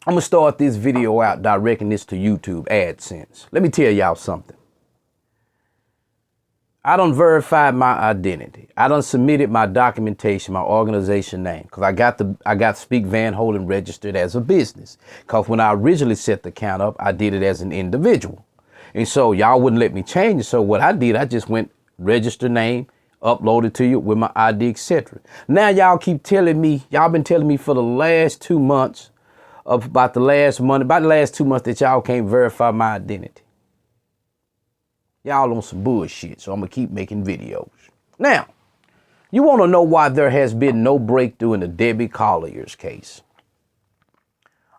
I'm going to start this video out directing this to YouTube AdSense. Let me tell y'all something. I done verified my identity. I done submitted my documentation, my organization name, because I got Speak Van Holen registered as a business. Because when I originally set the account up, I did it as an individual. And so y'all wouldn't let me change it. So what I did, I just went register name, uploaded to you with my ID, etc. Now y'all keep telling me, y'all been telling me for the last 2 months, about the last 2 months that y'all can't verify my identity. Y'all on some bullshit, so I'm going to keep making videos. Now, you want to know why there has been no breakthrough in the Debbie Collier's case?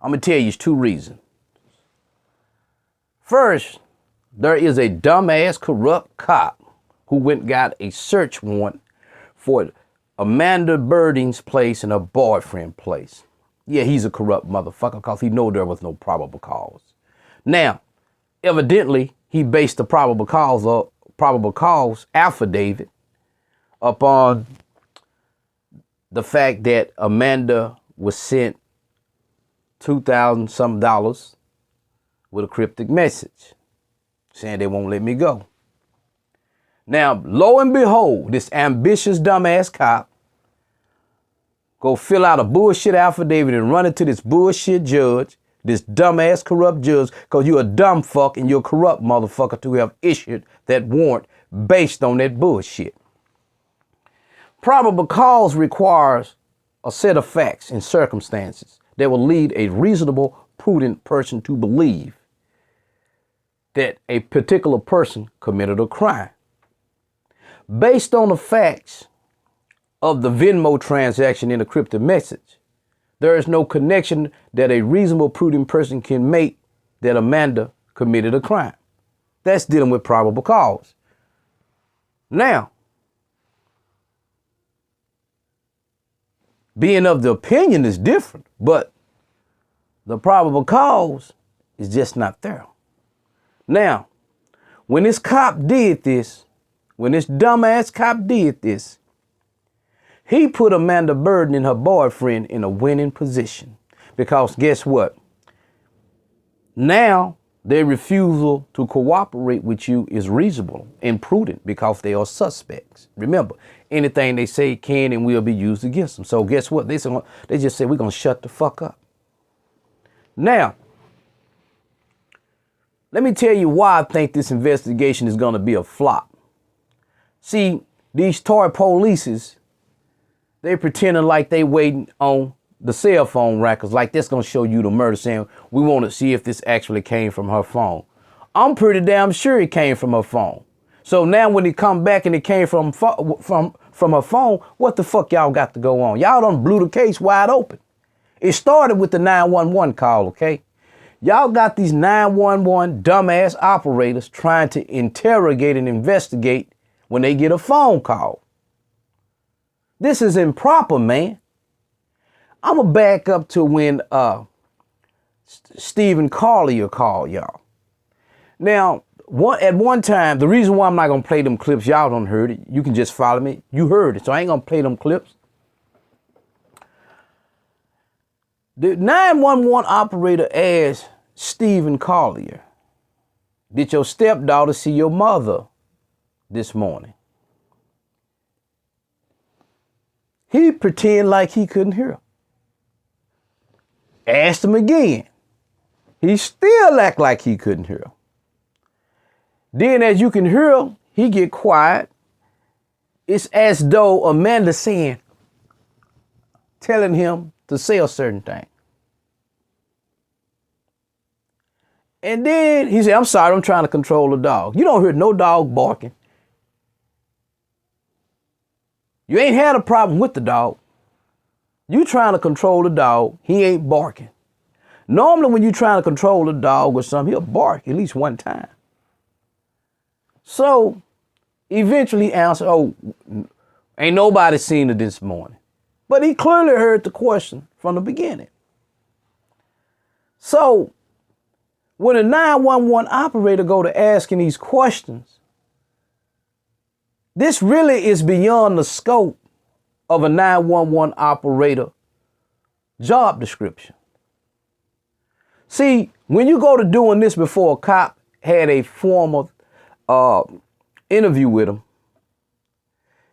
I'm going to tell you 2 reasons. First, there is a dumbass corrupt cop who went and got a search warrant for Amanda Birding's place and her boyfriend's place. Yeah, he's a corrupt motherfucker because he know there was no probable cause. Now, evidently, he based the probable cause affidavit upon the fact that Amanda was sent $2,000 some with a cryptic message saying they won't let me go. Now, lo and behold, this ambitious dumbass cop go fill out a bullshit affidavit and run it to this bullshit judge, this dumbass corrupt judge, because you're a dumb fuck and you're a corrupt motherfucker to have issued that warrant based on that bullshit. Probable cause requires a set of facts and circumstances that will lead a reasonable, prudent person to believe that a particular person committed a crime. Based on the facts of the Venmo transaction in the cryptic message, there is no connection that a reasonable, prudent person can make that Amanda committed a crime. That's dealing with probable cause. Now, being of the opinion is different, but the probable cause is just not there. Now, when this cop did this, when this dumbass cop did this, he put Amanda Burden and her boyfriend in a winning position. Because guess what? Now their refusal to cooperate with you is reasonable and prudent because they are suspects. Remember, anything they say can and will be used against them. So guess what? They just said, we're going to shut the fuck up. Now, let me tell you why I think this investigation is going to be a flop. See, these toy polices, they pretending like they waiting on the cell phone records, like that's going to show you the murder, saying we want to see if this actually came from her phone. I'm pretty damn sure it came from her phone. So now when it come back and it came from her phone, what the fuck y'all got to go on? Y'all done blew the case wide open. It started with the 911 call, okay? Y'all got these 911 dumbass operators trying to interrogate and investigate when they get a phone call. This is improper, man. I'm going to back up to when Stephen Collier called y'all. Now, at one time, the reason why I'm not going to play them clips, y'all don't heard it. You can just follow me. You heard it, so I ain't going to play them clips. The 911 operator asked Stephen Collier, did your stepdaughter see your mother this morning? He pretended like he couldn't hear her. Asked him again. He still act like he couldn't hear her. Then as you can hear, he get quiet. It's as though Amanda telling him to say a certain thing. And then he said, I'm sorry, I'm trying to control the dog. You don't hear no dog barking. You ain't had a problem with the dog. You trying to control the dog, he ain't barking. Normally when you trying to control the dog or something, he'll bark at least one time. So eventually he answered, oh, ain't nobody seen her this morning. But he clearly heard the question from the beginning. So when a 911 operator go to asking these questions, this really is beyond the scope of a 911 operator job description. See, when you go to doing this before a cop had a formal interview with him,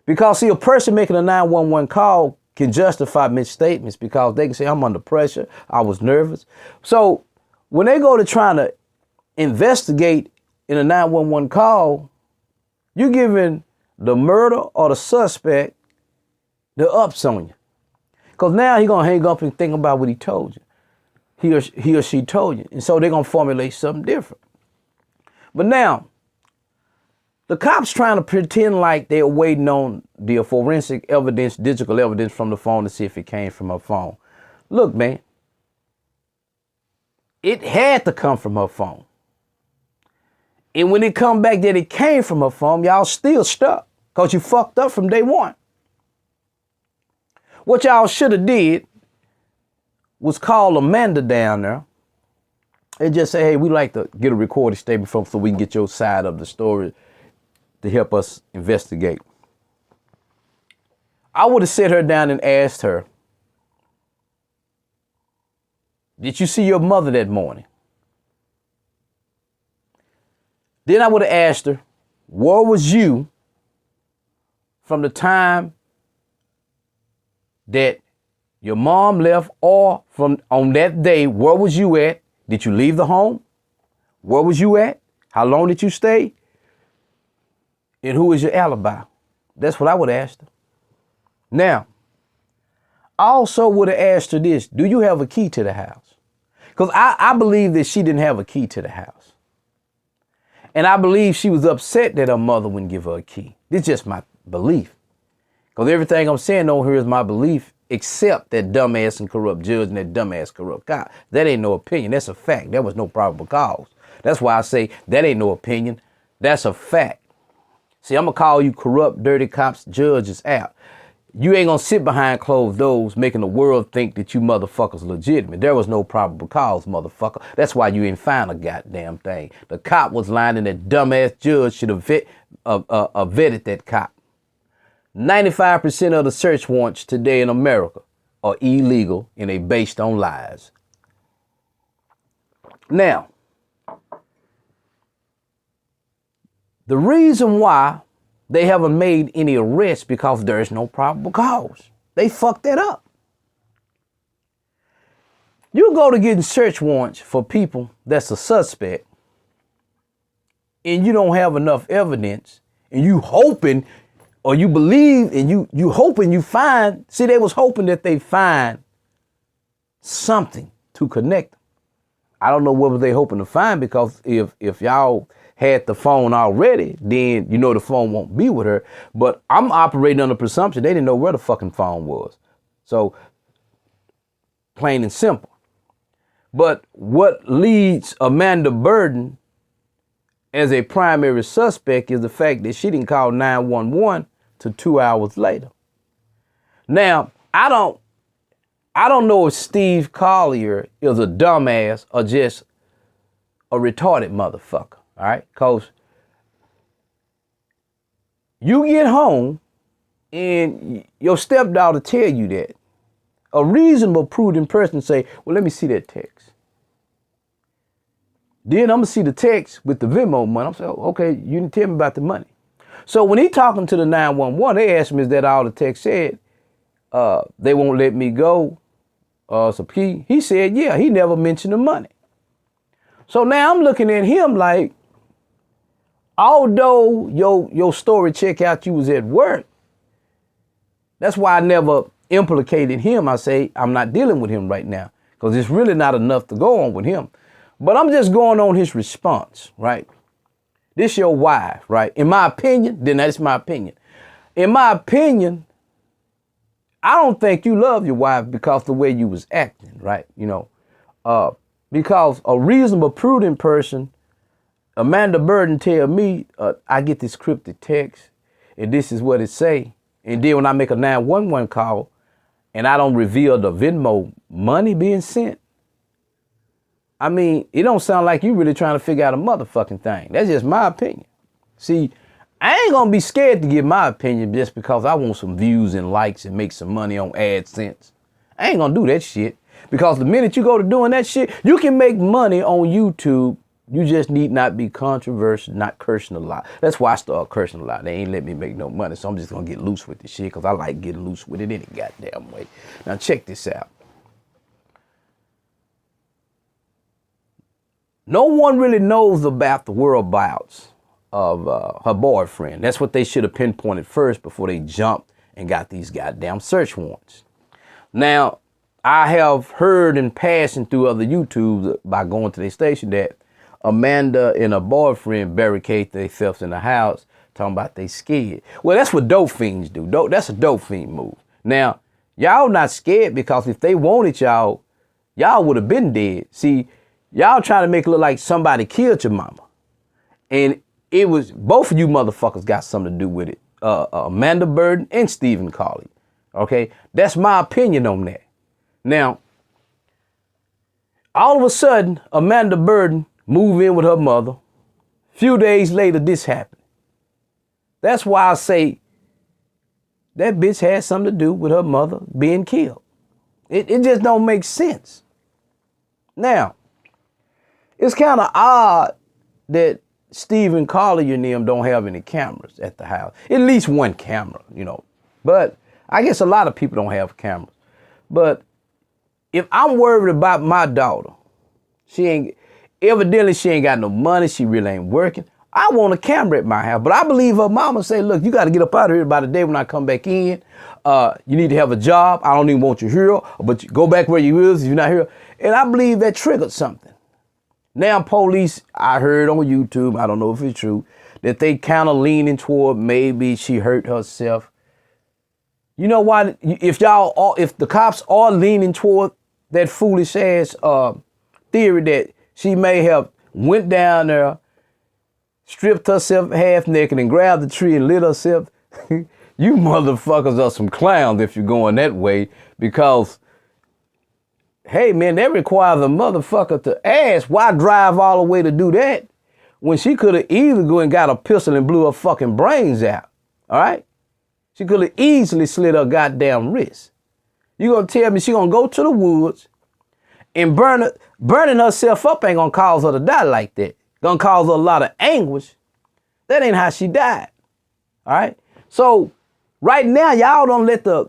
because see, a person making a 911 call can justify misstatements because they can say, I'm under pressure, I was nervous. So when they go to trying to investigate in a 911 call, you're giving the murder or the suspect the ups on you. Because now he's going to hang up and think about what he told you. He or she told you. And so they're going to formulate something different. But now, the cops trying to pretend like they're waiting on the forensic evidence, digital evidence from the phone to see if it came from her phone. Look, man, it had to come from her phone. And when it come back that it came from her phone, y'all still stuck because you fucked up from day one. What y'all should have did was call Amanda down there and just say, hey, we'd like to get a recorded statement from so we can get your side of the story to help us investigate. I would have sat her down and asked her, did you see your mother that morning? Then I would have asked her, where was you from the time that your mom left, or from on that day, where was you at? Did you leave the home? Where was you at? How long did you stay? And who is your alibi? That's what I would have asked her. Now, I also would have asked her this, do you have a key to the house? Because I believe that she didn't have a key to the house. And I believe she was upset that her mother wouldn't give her a key. This is just my belief. Because everything I'm saying on here is my belief, except that dumbass and corrupt judge and that dumbass corrupt cop. That ain't no opinion. That's a fact. There was no probable cause. That's why I say that ain't no opinion. That's a fact. See, I'm going to call you corrupt, dirty cops, judges out. You ain't going to sit behind closed doors making the world think that you motherfuckers legitimate. There was no probable cause, motherfucker. That's why you ain't find a goddamn thing. The cop was lying and that dumbass judge should have vetted that cop. 95% of the search warrants today in America are illegal and they based on lies. Now, the reason why they haven't made any arrests because there is no probable cause. They fucked that up. You go to getting search warrants for people that's a suspect and you don't have enough evidence and you hoping or you believe and you hoping you find, see, they was hoping that they find something to connect them. I don't know what were they hoping to find, because if y'all had the phone already, then you know the phone won't be with her. But I'm operating under presumption they didn't know where the fucking phone was. So, plain and simple. But what leads Amanda Burden as a primary suspect is the fact that she didn't call 911 till 2 hours later. Now, I don't know if Steve Collier is a dumbass or just a retarded motherfucker. All right, because you get home and your stepdaughter tell you that. A reasonable, prudent person say, well, let me see that text. Then I'm going to see the text with the Venmo money. I'm saying, okay, you didn't tell me about the money. So when he talking to the 911, they asked him, is that all the text said? They won't let me go. So he said, yeah, he never mentioned the money. So now I'm looking at him like, although your story check out you was at work, that's why I never implicated him. I say I'm not dealing with him right now because it's really not enough to go on with him. But I'm just going on his response, right? This your wife, right? In my opinion, then that's my opinion. In my opinion, I don't think you love your wife because the way you was acting, right? You know, because a reasonable, prudent person, Amanda Burden tell me, I get this cryptic text and this is what it say. And then when I make a 911 call and I don't reveal the Venmo money being sent, I mean, it don't sound like you really trying to figure out a motherfucking thing. That's just my opinion. See, I ain't gonna be scared to give my opinion just because I want some views and likes and make some money on AdSense. I ain't gonna do that shit. Because the minute you go to doing that shit, you can make money on YouTube. You just need not be controversial, not cursing a lot. That's why I started cursing a lot. They ain't let me make no money, so I'm just gonna get loose with this shit because I like getting loose with it any goddamn way. Now check this out. No one really knows about the whereabouts of her boyfriend. That's what they should have pinpointed first before they jumped and got these goddamn search warrants. Now, I have heard in passing through other YouTubes by going to their station that Amanda and her boyfriend barricade themselves in the house, talking about they scared. Well, that's what dope fiends do. That's a dope fiend move. Now, y'all not scared because if they wanted y'all would have been dead. See, y'all trying to make it look like somebody killed your mama. And it was, both of you motherfuckers got something to do with it. Amanda Burden and Stephen Collier. Okay? That's my opinion on that. Now, all of a sudden, Amanda Burden moved in with her mother. A few days later, this happened. That's why I say that bitch had something to do with her mother being killed. It just don't make sense. Now, it's kind of odd that Stephen Collier and them don't have any cameras at the house. At least one camera, you know. But I guess a lot of people don't have cameras. But if I'm worried about my daughter, evidently she ain't got no money, she really ain't working, I want a camera at my house. But I believe her mama say, look, you got to get up out of here by the day when I come back in. You need to have a job. I don't even want you here, but you go back where you is if you're not here. And I believe that triggered something. Now police, I heard on YouTube, I don't know if it's true, that they kind of leaning toward maybe she hurt herself. You know why? If the cops are leaning toward that foolish ass theory that she may have went down there, stripped herself half naked and grabbed the tree and lit herself, you motherfuckers are some clowns if you're going that way, because hey man, that requires a motherfucker to ask why drive all the way to do that when she could have easily go and got a pistol and blew her fucking brains out. All right? She could have easily slit her goddamn wrist. You gonna tell me she gonna go to the woods and burning herself up ain't gonna cause her to die like that. Gonna cause her a lot of anguish. That ain't how she died. All right? So right now, y'all don't let the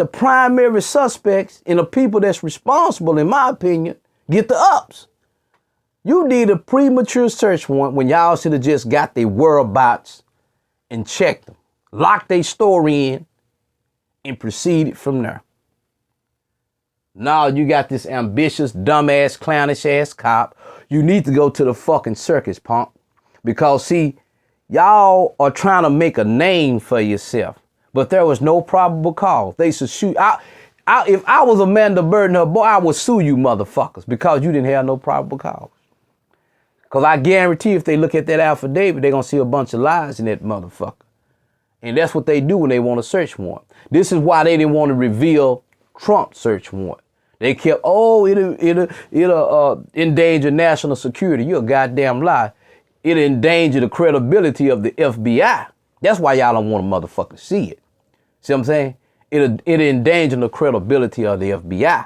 primary suspects and the people that's responsible, in my opinion, get the ups. You need a premature search warrant when y'all should have just got their whereabouts and checked them, locked their story in, and proceeded from there. Now you got this ambitious, dumbass, clownish ass cop. You need to go to the fucking circus, punk, because see, y'all are trying to make a name for yourself. But there was no probable cause. They should shoot. If I was Amanda Burden, her boy, I would sue you motherfuckers because you didn't have no probable cause. Because I guarantee if they look at that affidavit, they're going to see a bunch of lies in that motherfucker. And that's what they do when they want a search warrant. This is why they didn't want to reveal Trump's search warrant. They kept, it'll endanger national security. You're a goddamn lie. It'll endanger the credibility of the FBI. That's why y'all don't want a motherfucker to see it. See what I'm saying? It'll endanger the credibility of the FBI.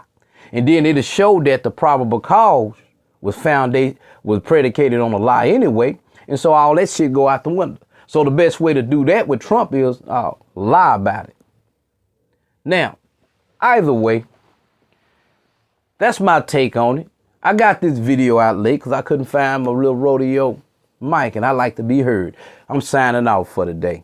And then it'll show that the probable cause was predicated on a lie anyway. And so all that shit go out the window. So the best way to do that with Trump is lie about it. Now, either way, that's my take on it. I got this video out late because I couldn't find my real rodeo mic and I like to be heard. I'm signing off for today.